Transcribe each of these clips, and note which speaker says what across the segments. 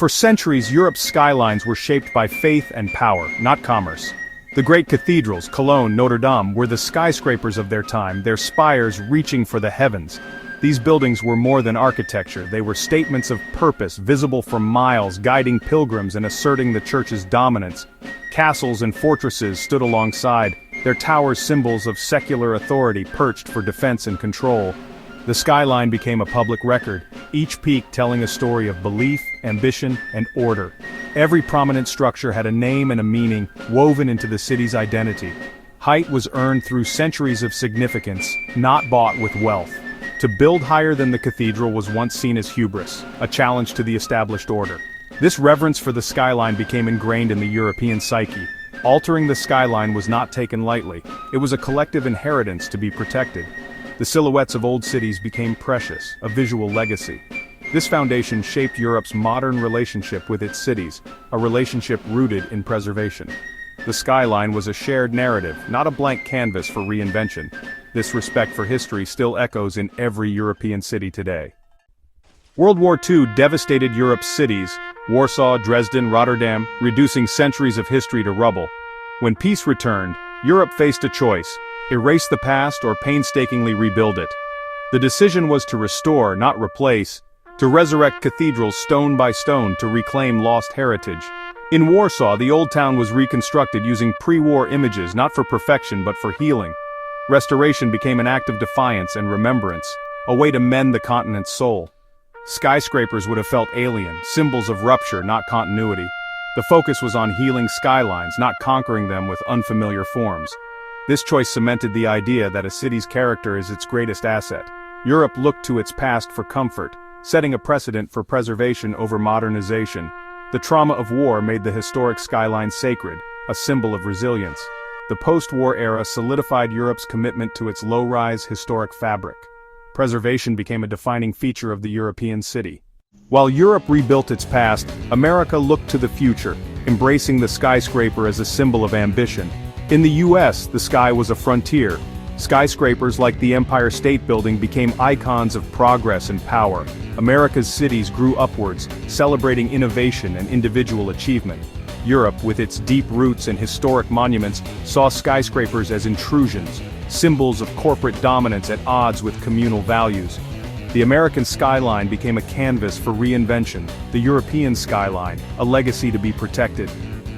Speaker 1: For centuries, Europe's skylines were shaped by faith and power, not commerce. The great cathedrals, Cologne, Notre Dame, were the skyscrapers of their time, their spires reaching for the heavens. These buildings were more than architecture, they were statements of purpose, visible for miles, guiding pilgrims and asserting the church's dominance. Castles and fortresses stood alongside, their towers symbols of secular authority perched for defense and control. The skyline became a public record, each peak telling a story of belief, ambition, and order. Every prominent structure had a name and a meaning, woven into the city's identity. Height was earned through centuries of significance, not bought with wealth. To build higher than the cathedral was once seen as hubris, a challenge to the established order. This reverence for the skyline became ingrained in the European psyche. Altering the skyline was not taken lightly, it was a collective inheritance to be protected. The silhouettes of old cities became precious, a visual legacy. This foundation shaped Europe's modern relationship with its cities, a relationship rooted in preservation. The skyline was a shared narrative, not a blank canvas for reinvention. This respect for history still echoes in every European city today. World War II devastated Europe's cities, Warsaw, Dresden, Rotterdam, reducing centuries of history to rubble. When peace returned, Europe faced a choice: erase the past or painstakingly rebuild it. The decision was to restore, not replace, to resurrect cathedrals stone by stone to reclaim lost heritage. In Warsaw, the old town was reconstructed using pre-war images not for perfection but for healing. Restoration became an act of defiance and remembrance, a way to mend the continent's soul. Skyscrapers would have felt alien, symbols of rupture, not continuity. The focus was on healing skylines, not conquering them with unfamiliar forms. This choice cemented the idea that a city's character is its greatest asset. Europe looked to its past for comfort, setting a precedent for preservation over modernization. The trauma of war made the historic skyline sacred, a symbol of resilience. The post-war era solidified Europe's commitment to its low-rise historic fabric. Preservation became a defining feature of the European city. While Europe rebuilt its past, America looked to the future, embracing the skyscraper as a symbol of ambition. In the US, the sky was a frontier. Skyscrapers like the Empire State Building became icons of progress and power. America's cities grew upwards, celebrating innovation and individual achievement. Europe, with its deep roots and historic monuments, saw skyscrapers as intrusions, symbols of corporate dominance at odds with communal values. The American skyline became a canvas for reinvention, the European skyline, a legacy to be protected.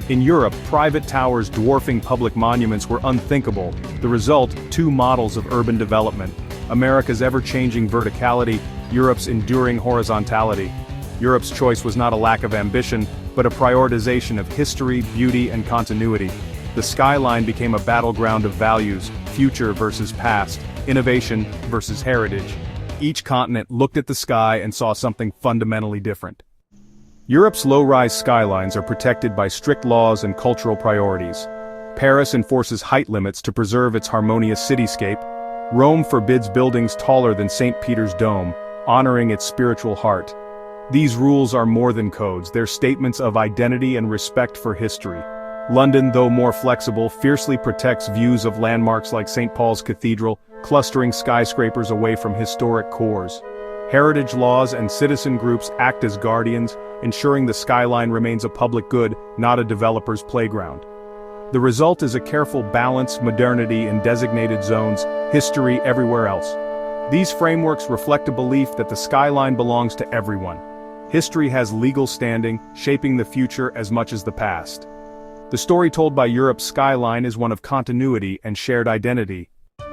Speaker 1: In Europe, private towers dwarfing public monuments were unthinkable, the result, two models of urban development. America's ever-changing verticality, Europe's enduring horizontality. Europe's choice was not a lack of ambition, but a prioritization of history, beauty, and continuity. The skyline became a battleground of values, future versus past, innovation versus heritage. Each continent looked at the sky and saw something fundamentally different. Europe's low-rise skylines are protected by strict laws and cultural priorities. Paris enforces height limits to preserve its harmonious cityscape. Rome forbids buildings taller than St. Peter's Dome, honoring its spiritual heart. These rules are more than codes, they're statements of identity and respect for history. London, though more flexible, fiercely protects views of landmarks like St. Paul's Cathedral, clustering skyscrapers away from historic cores. Heritage laws and citizen groups act as guardians, ensuring the skyline remains a public good, not a developer's playground. The result is a careful balance, modernity in designated zones, history everywhere else. These frameworks reflect a belief that the skyline belongs to everyone. History has legal standing, shaping the future as much as the past. The story told by Europe's skyline is one of continuity and shared identity.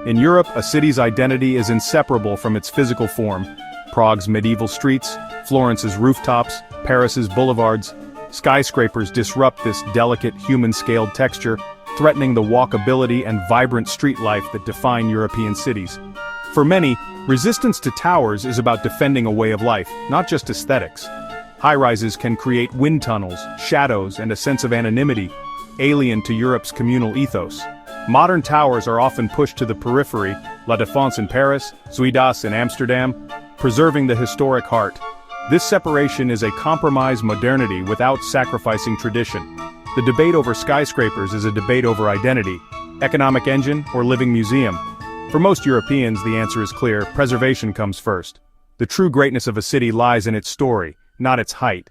Speaker 1: In Europe, a city's identity is inseparable from its physical form. Prague's medieval streets, Florence's rooftops, Paris's boulevards. Skyscrapers disrupt this delicate human-scaled texture, threatening the walkability and vibrant street life that define European cities. For many, resistance to towers is about defending a way of life, not just aesthetics. High-rises can create wind tunnels, shadows, and a sense of anonymity, alien to Europe's communal ethos. Modern towers are often pushed to the periphery, La Défense in Paris, Zuidas in Amsterdam, preserving the historic heart. This separation is a compromised modernity without sacrificing tradition. The debate over skyscrapers is a debate over identity, economic engine or living museum. For most Europeans, the answer is clear: preservation comes first. The true greatness of a city lies in its story, not its height.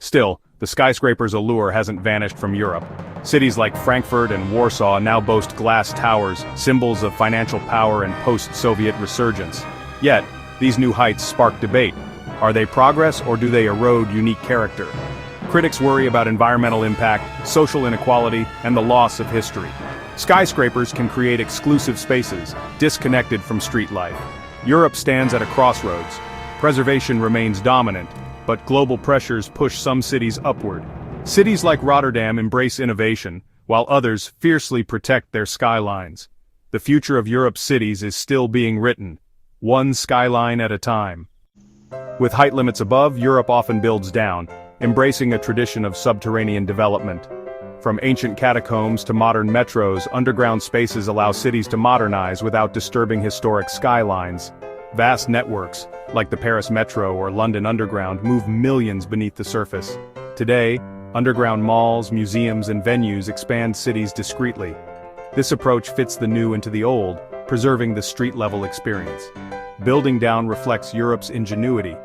Speaker 1: Still, the skyscraper's allure hasn't vanished from Europe. Cities like Frankfurt and Warsaw now boast glass towers, symbols of financial power and post-Soviet resurgence. Yet, these new heights spark debate. Are they progress or do they erode unique character? Critics worry about environmental impact, social inequality, and the loss of history. Skyscrapers can create exclusive spaces, disconnected from street life. Europe stands at a crossroads. Preservation remains dominant, but global pressures push some cities upward. Cities like Rotterdam embrace innovation, while others fiercely protect their skylines. The future of Europe's cities is still being written, one skyline at a time. With height limits above, Europe often builds down, embracing a tradition of subterranean development. From ancient catacombs to modern metros, underground spaces allow cities to modernize without disturbing historic skylines. Vast networks, like the Paris Metro or London Underground, move millions beneath the surface. Today, underground malls, museums, and venues expand cities discreetly. This approach fits the new into the old, preserving the street-level experience. Building down reflects Europe's ingenuity,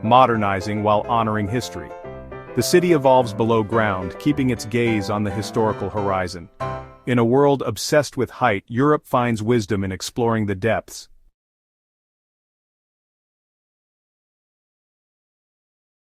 Speaker 1: modernizing while honoring history. The city evolves below ground, keeping its gaze on the historical horizon. In a world obsessed with height, Europe finds wisdom in exploring the depths.